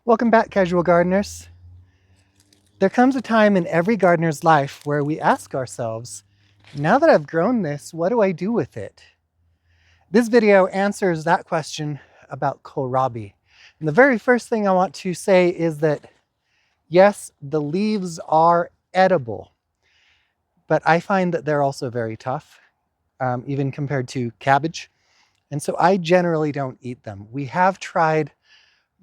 Welcome back, casual gardeners. There comes a time in every gardener's life where we ask ourselves, now that I've grown this, what do I do with it? This video answers that question about kohlrabi. And the very first thing I want to say is that, yes, the leaves are edible, but I find that they're also very tough, even compared to cabbage. And so I generally don't eat them. We have tried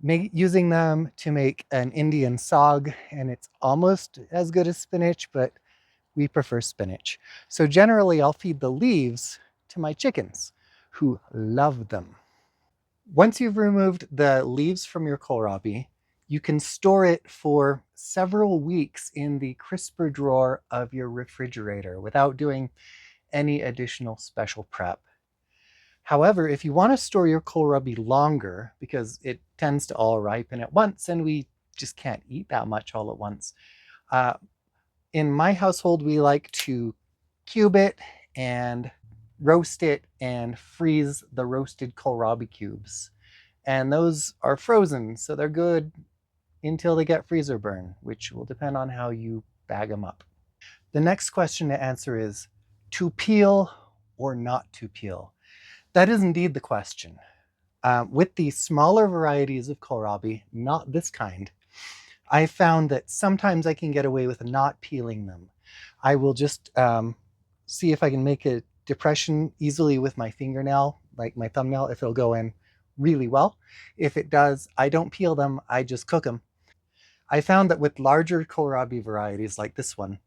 using them to make an Indian saag, and it's almost as good as spinach, but we prefer spinach. So generally I'll feed the leaves to my chickens, who love them. Once you've removed the leaves from your kohlrabi, you can store it for several weeks in the crisper drawer of your refrigerator without doing any additional special prep. However, if you want to store your kohlrabi longer, because it tends to all ripen at once and we just can't eat that much all at once, in my household, we like to cube it and roast it and freeze the roasted kohlrabi cubes. And those are frozen, so they're good until they get freezer burn, which will depend on how you bag them up. The next question to answer is, to peel or not to peel? That is indeed the question. With the smaller varieties of kohlrabi, not this kind, I found that sometimes I can get away with not peeling them. I will just see if I can make a depression easily with my fingernail, like my thumbnail, if it'll go in really well. If it does, I don't peel them, I just cook them. I found that with larger kohlrabi varieties like this one,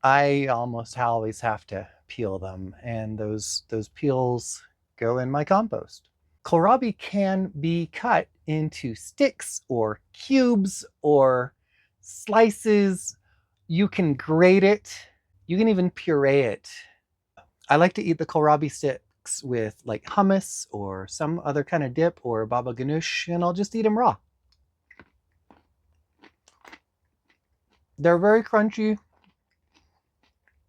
I almost always have to peel them, and those peels go in my compost. Kohlrabi can be cut into sticks or cubes or slices. You can grate it. You can even puree it. I like to eat the kohlrabi sticks with like hummus or some other kind of dip or baba ganoush, and I'll just eat them raw. They're very crunchy,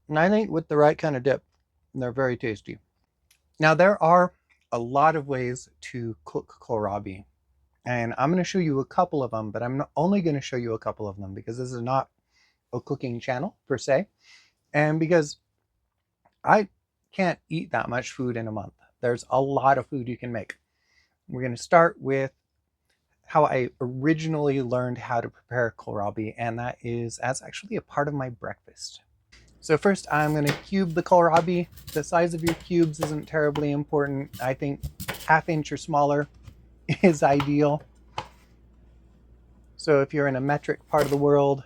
and I think with the right kind of dip, they're very tasty. Now, there are a lot of ways to cook kohlrabi, and I'm going to show you a couple of them, but I'm only going to show you a couple of them because this is not a cooking channel per se, and because I can't eat that much food in a month. There's a lot of food you can make. We're going to start with how I originally learned how to prepare kohlrabi, and that is as actually a part of my breakfast. So first I'm going to cube the kohlrabi. The size of your cubes isn't terribly important. I think 1/2 inch or smaller is ideal. So if you're in a metric part of the world,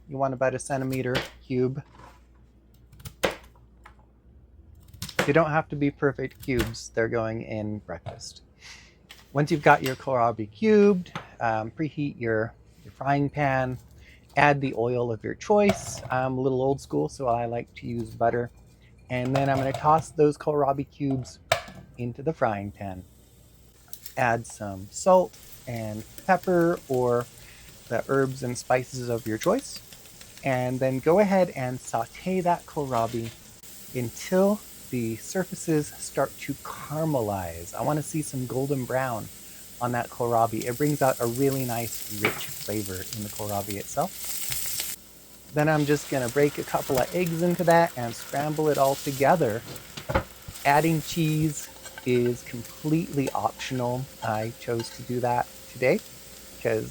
you want about a centimeter cube. They don't have to be perfect cubes. They're going in breakfast. Once you've got your kohlrabi cubed, preheat your frying pan. Add the oil of your choice. I'm a little old school, so I like to use butter. And then I'm going to toss those kohlrabi cubes into the frying pan. Add some salt and pepper or the herbs and spices of your choice. And then go ahead and saute that kohlrabi until the surfaces start to caramelize. I want to see some golden brown on that kohlrabi. It brings out a really nice, rich flavor in the kohlrabi itself. Then I'm just going to break a couple of eggs into that and scramble it all together. Adding cheese is completely optional. I chose to do that today because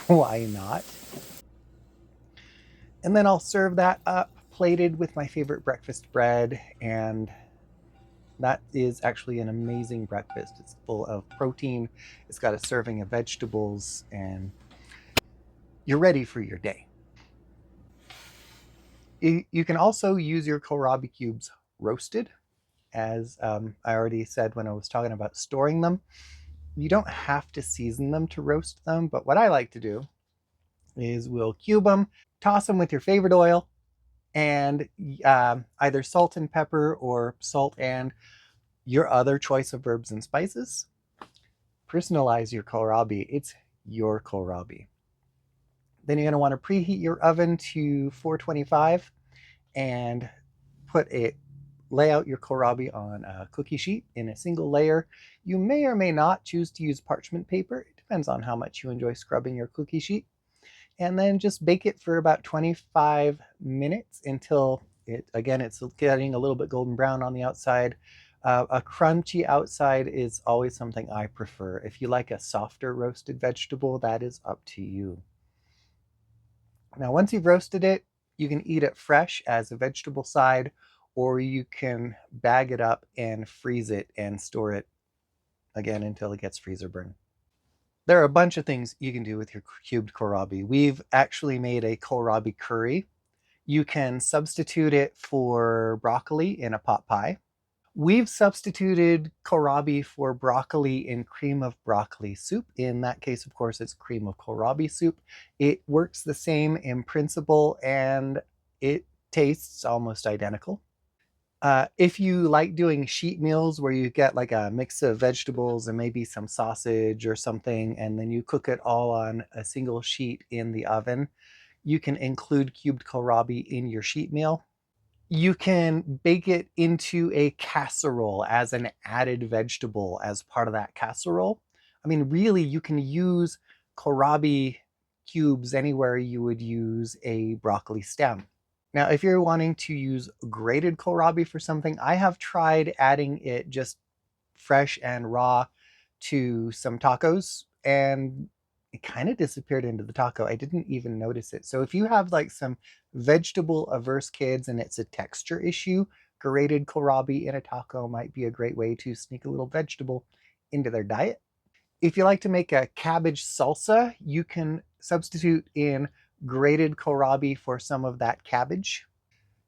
why not? And then I'll serve that up plated with my favorite breakfast bread, and that is actually an amazing breakfast. It's full of protein, it's got a serving of vegetables, and you're ready for your day. You can also use your kohlrabi cubes roasted, as I already said when I was talking about storing them. You don't have to season them to roast them, but what I like to do is we'll cube them, toss them with your favorite oil, and either salt and pepper or salt and your other choice of herbs and spices. Personalize your kohlrabi. It's your kohlrabi. Then you're going to want to preheat your oven to 425 and lay out your kohlrabi on a cookie sheet in a single layer. You may or may not choose to use parchment paper. It Depends on how much you enjoy scrubbing your cookie sheet. And then just bake it for about 25 minutes until it's getting a little bit golden brown on the outside. A crunchy outside is always something I prefer. If you like a softer roasted vegetable, that is up to you. Now, once you've roasted it, you can eat it fresh as a vegetable side, or you can bag it up and freeze it and store it again until it gets freezer burn. There are a bunch of things you can do with your cubed kohlrabi. We've actually made a kohlrabi curry. You can substitute it for broccoli in a pot pie. We've substituted kohlrabi for broccoli in cream of broccoli soup. In that case, of course, it's cream of kohlrabi soup. It works the same in principle and it tastes almost identical. If you like doing sheet meals where you get like a mix of vegetables and maybe some sausage or something, and then you cook it all on a single sheet in the oven, you can include cubed kohlrabi in your sheet meal. You can bake it into a casserole as an added vegetable as part of that casserole. I mean, really, you can use kohlrabi cubes anywhere you would use a broccoli stem. Now, if you're wanting to use grated kohlrabi for something, I have tried adding it just fresh and raw to some tacos, and it kind of disappeared into the taco. I didn't even notice it. So if you have like some vegetable averse kids and it's a texture issue, grated kohlrabi in a taco might be a great way to sneak a little vegetable into their diet. If you like to make a cabbage salsa, you can substitute in grated kohlrabi for some of that cabbage.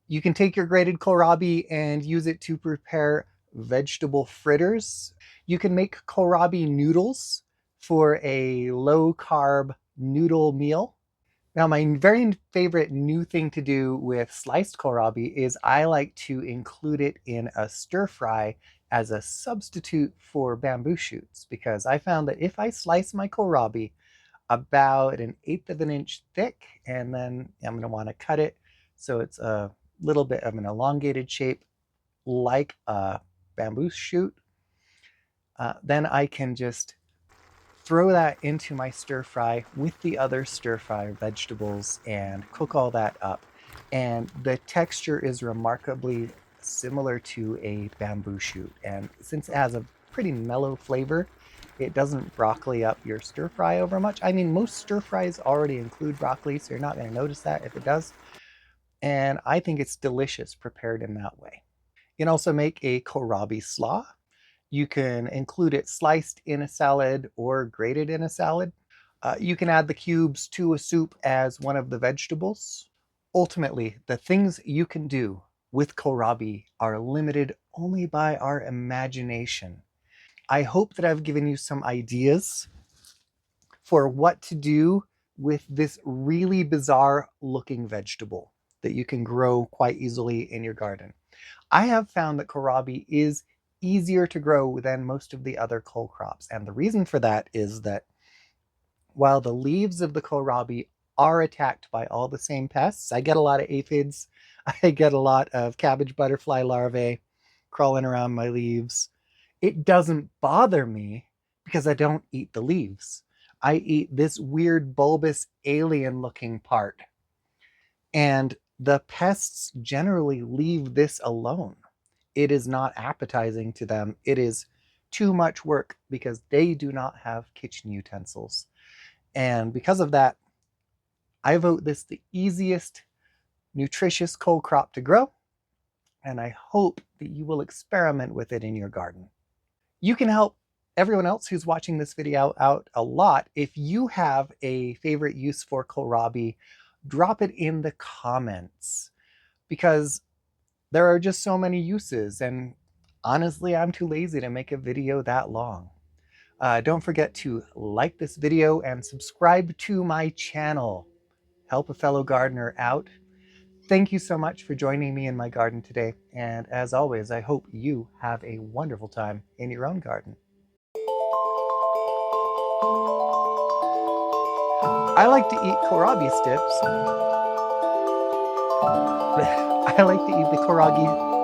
You can take your grated kohlrabi and use it to prepare vegetable fritters. You can make kohlrabi noodles for a low-carb noodle meal. Now, my very favorite new thing to do with sliced kohlrabi is I like to include it in a stir fry as a substitute for bamboo shoots, because I found that if I slice my kohlrabi about 1/8 of an inch thick, and then I'm going to want to cut it so it's a little bit of an elongated shape like a bamboo shoot, then I can just throw that into my stir fry with the other stir fry vegetables and cook all that up. And the texture is remarkably similar to a bamboo shoot. And since it has a pretty mellow flavor, it doesn't broccoli up your stir fry over much. I mean, most stir fries already include broccoli, so you're not going to notice that if it does. And I think it's delicious prepared in that way. You can also make a kohlrabi slaw. You can include it sliced in a salad or grated in a salad. You can add the cubes to a soup as one of the vegetables. Ultimately, the things you can do with kohlrabi are limited only by our imagination. I hope that I've given you some ideas for what to do with this really bizarre looking vegetable that you can grow quite easily in your garden. I have found that kohlrabi is easier to grow than most of the other cole crops. And the reason for that is that while the leaves of the kohlrabi are attacked by all the same pests, I get a lot of aphids, I get a lot of cabbage butterfly larvae crawling around my leaves. It doesn't bother me because I don't eat the leaves. I eat this weird bulbous alien looking part. And the pests generally leave this alone. It is not appetizing to them. It is too much work because they do not have kitchen utensils. And because of that, I vote this the easiest, nutritious cole crop to grow. And I hope that you will experiment with it in your garden. You can help everyone else who's watching this video out a lot. If you have a favorite use for kohlrabi, drop it in the comments, because there are just so many uses, and honestly, I'm too lazy to make a video that long. Don't forget to like this video and subscribe to my channel. Help a fellow gardener out. Thank you so much for joining me in my garden today. And as always, I hope you have a wonderful time in your own garden. I like to eat kohlrabi sticks. I like to eat the kohlrabi